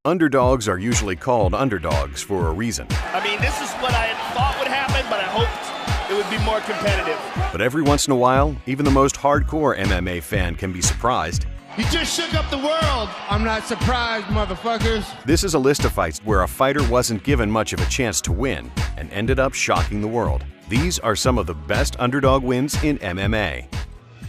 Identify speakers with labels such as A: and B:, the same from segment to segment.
A: Underdogs are usually called underdogs for a reason.
B: I mean, this is what I had thought would happen, but I hoped it would be more competitive.
A: But every once in a while, even the most hardcore MMA fan can be surprised.
C: You just shook up the world. I'm not surprised, motherfuckers.
A: This is a list of fights where a fighter wasn't given much of a chance to win and ended up shocking the world. These are some of the best underdog wins in MMA.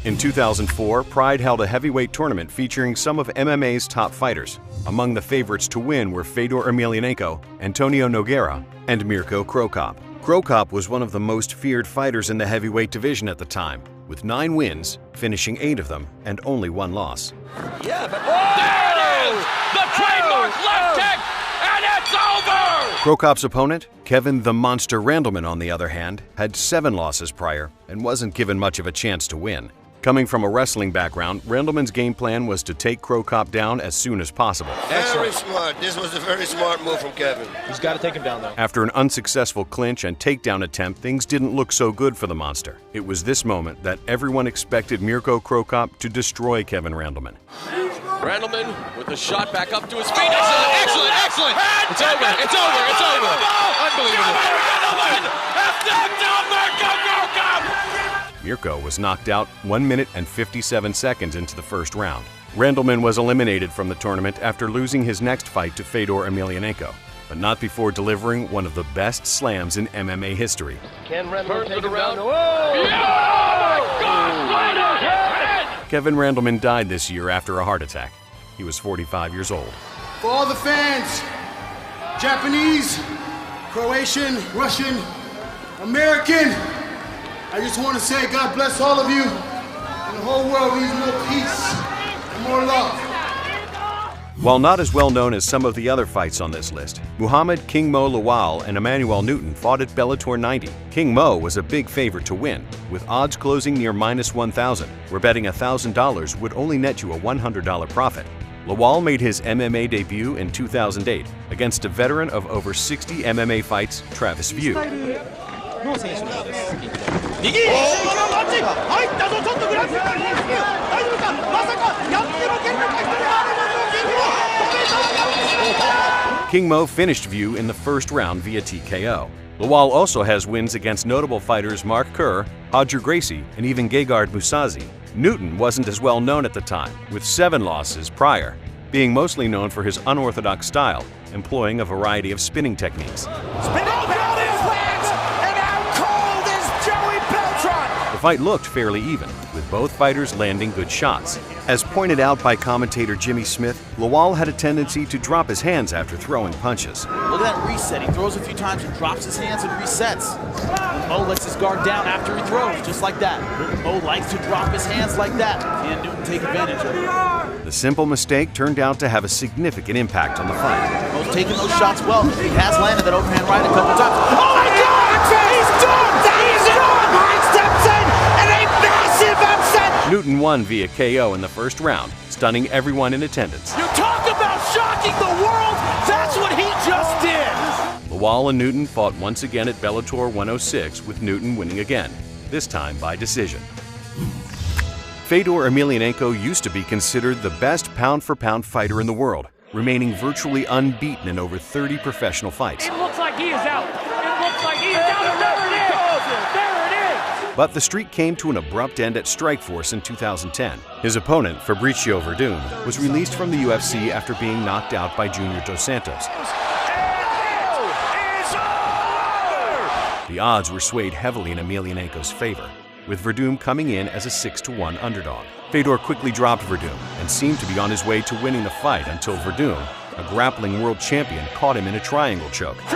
A: In 2004, Pride held a heavyweight tournament featuring some of MMA's top fighters. Among the favorites to win were Fedor Emelianenko, Antonio Nogueira, and Mirko Cro Cop. Cro Cop was one of the most feared fighters in the heavyweight division at the time, with 9 wins, finishing 8 of them, and only 1 loss.
D: Yeah, but there it is! The trademark left kick, and it's over!
A: Cro Cop's opponent, Kevin "The Monster" Randleman, on the other hand, had 7 losses prior and wasn't given much of a chance to win. Coming from a wrestling background, Randleman's game plan was to take Cro Cop down as soon as possible.
E: Very smart. This was a very smart move from Kevin.
F: He's got to take him down, though.
A: After an unsuccessful clinch and takedown attempt, things didn't look so good for the Monster. It was this moment that everyone expected Mirko Cro Cop to destroy Kevin Randleman.
D: Randleman with a shot back up to his feet. Excellent, excellent! It's over, it's over, it's over! Unbelievable! Randleman has knocked out Mirko Cro Cop!
A: Mirko was knocked out 1 minute and 57 seconds into the first round. Randleman was eliminated from the tournament after losing his next fight to Fedor Emelianenko, but not before delivering one of the best slams in MMA history.
B: Can Randleman take him down?
A: Kevin Randleman died this year after a heart attack. He was 45 years old.
C: For all the fans, Japanese, Croatian, Russian, American, I just want to say God bless all of you and the whole world. We need more peace and more love.
A: While not as well known as some of the other fights on this list, Muhammad "King Mo" Lawal and Emmanuel Newton fought at Bellator 90. King Mo was a big favorite to win, with odds closing near -1,000, where betting $1,000 would only net you a $100 profit. Lawal made his MMA debut in 2008 against a veteran of over 60 MMA fights, Travis View. King Mo finished View in the first round via TKO. Lawal also has wins against notable fighters Mark Kerr, Roger Gracie, and even Gegard Mousasi. Newton wasn't as well known at the time, with 7 losses prior, being mostly known for his unorthodox style, employing a variety of spinning techniques. The fight looked fairly even, with both fighters landing good shots. As pointed out by commentator Jimmy Smith, Lawal had a tendency to drop his hands after throwing punches.
G: Look at that reset. He throws a few times and drops his hands and resets. Mo lets his guard down after he throws, just like that. Mo likes to drop his hands like that. Can Newton take advantage of it?
A: The simple mistake turned out to have a significant impact on the fight.
G: Mo's taking those shots well. He has landed that overhand right a couple times. Oh my God! He's done! He's done! He steps in and a massive upset!
A: Newton won via KO in the first round, stunning everyone in attendance.
G: You talk about shocking the world! That's what he just did!
A: Lawal and Newton fought once again at Bellator 106, with Newton winning again, this time by decision. Fedor Emelianenko used to be considered the best pound-for-pound fighter in the world, remaining virtually unbeaten in over 30 professional fights.
H: It looks like he is out. It looks like he is out. There it is. There it is.
A: But the streak came to an abrupt end at Strikeforce in 2010. His opponent, Fabricio Verdun, was released from the UFC after being knocked out by Junior Dos Santos. The odds were swayed heavily in Emelianenko's favor, with Verdun coming in as a 6-1 underdog. Fedor quickly dropped Verdun and seemed to be on his way to winning the fight until Verdun, a grappling world champion, caught him in a triangle choke.
H: He's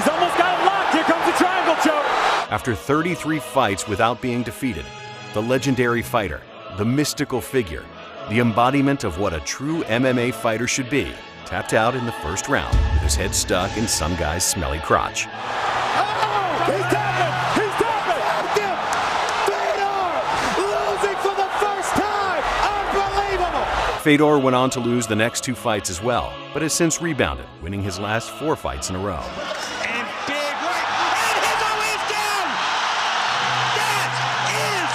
H: almost got it locked. Here comes the triangle choke.
A: After 33 fights without being defeated, the legendary fighter, the mystical figure, the embodiment of what a true MMA fighter should be, tapped out in the first round with his head stuck in some guy's smelly crotch.
H: Oh, he's tapping! He's tapping! Fedor losing for the first time! Unbelievable!
A: Fedor went on to lose the next 2 fights as well, but has since rebounded, winning his last 4 fights in a row.
H: And big right, and Hizzo is down! That is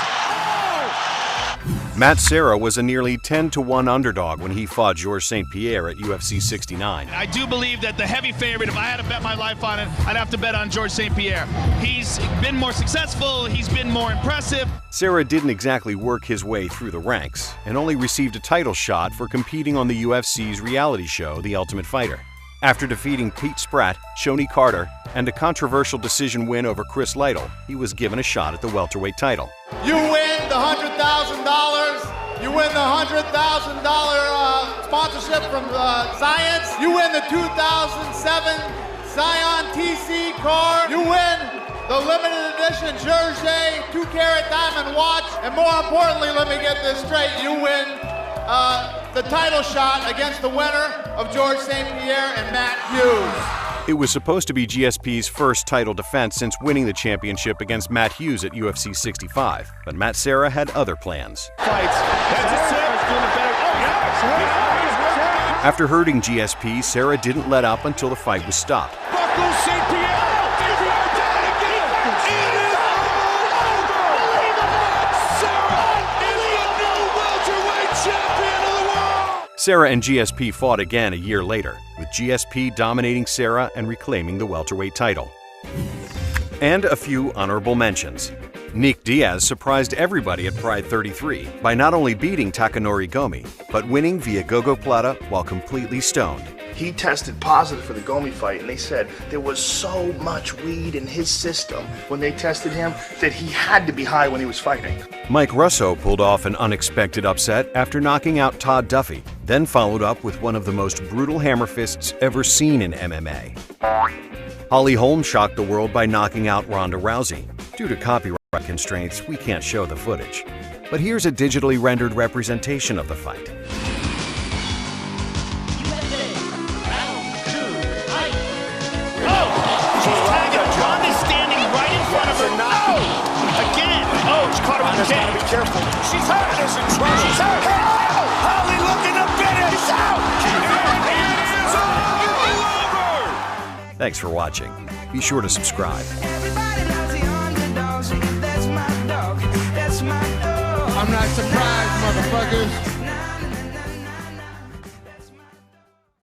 H: all!
A: Matt Serra was a nearly 10-to-1 underdog when he fought Georges St. Pierre at UFC 69.
B: I do believe that the heavy favorite, if I had to bet my life on it, I'd have to bet on Georges St. Pierre. He's been more successful, he's been more impressive.
A: Serra didn't exactly work his way through the ranks and only received a title shot for competing on the UFC's reality show, The Ultimate Fighter. After defeating Pete Spratt, Shoney Carter, and a controversial decision win over Chris Lytle, he was given a shot at the welterweight title.
F: You win the $100,000. You win the $100,000 sponsorship from Science. You win the 2007 Scion TC car. You win the limited edition Jersey 2-carat diamond watch. And more importantly, let me get this straight, you win the title shot against the winner of Georges St. Pierre and Matt Hughes.
A: It was supposed to be GSP's first title defense since winning the championship against Matt Hughes at UFC 65, but Matt Serra had other plans. After hurting GSP, Serra didn't let up until the fight was stopped. Serra and GSP fought again a year later, with GSP dominating Serra and reclaiming the welterweight title. And a few honorable mentions. Nick Diaz surprised everybody at Pride 33 by not only beating Takanori Gomi, but winning via gogoplata while completely stoned.
I: He tested positive for the Gomi fight, and they said there was so much weed in his system when they tested him that he had to be high when he was fighting.
A: Mike Russo pulled off an unexpected upset after knocking out Todd Duffy, then followed up with one of the most brutal hammer fists ever seen in MMA. Holly Holm shocked the world by knocking out Ronda Rousey. Due to copyright constraints, we can't show the footage. But here's a digitally rendered representation of the fight.
C: Careful. She's hurt. She's hurt. Oh! Holly looking to finish. She's out.
A: Thanks for watching. Be sure to subscribe.
C: I'm not surprised, motherfuckers.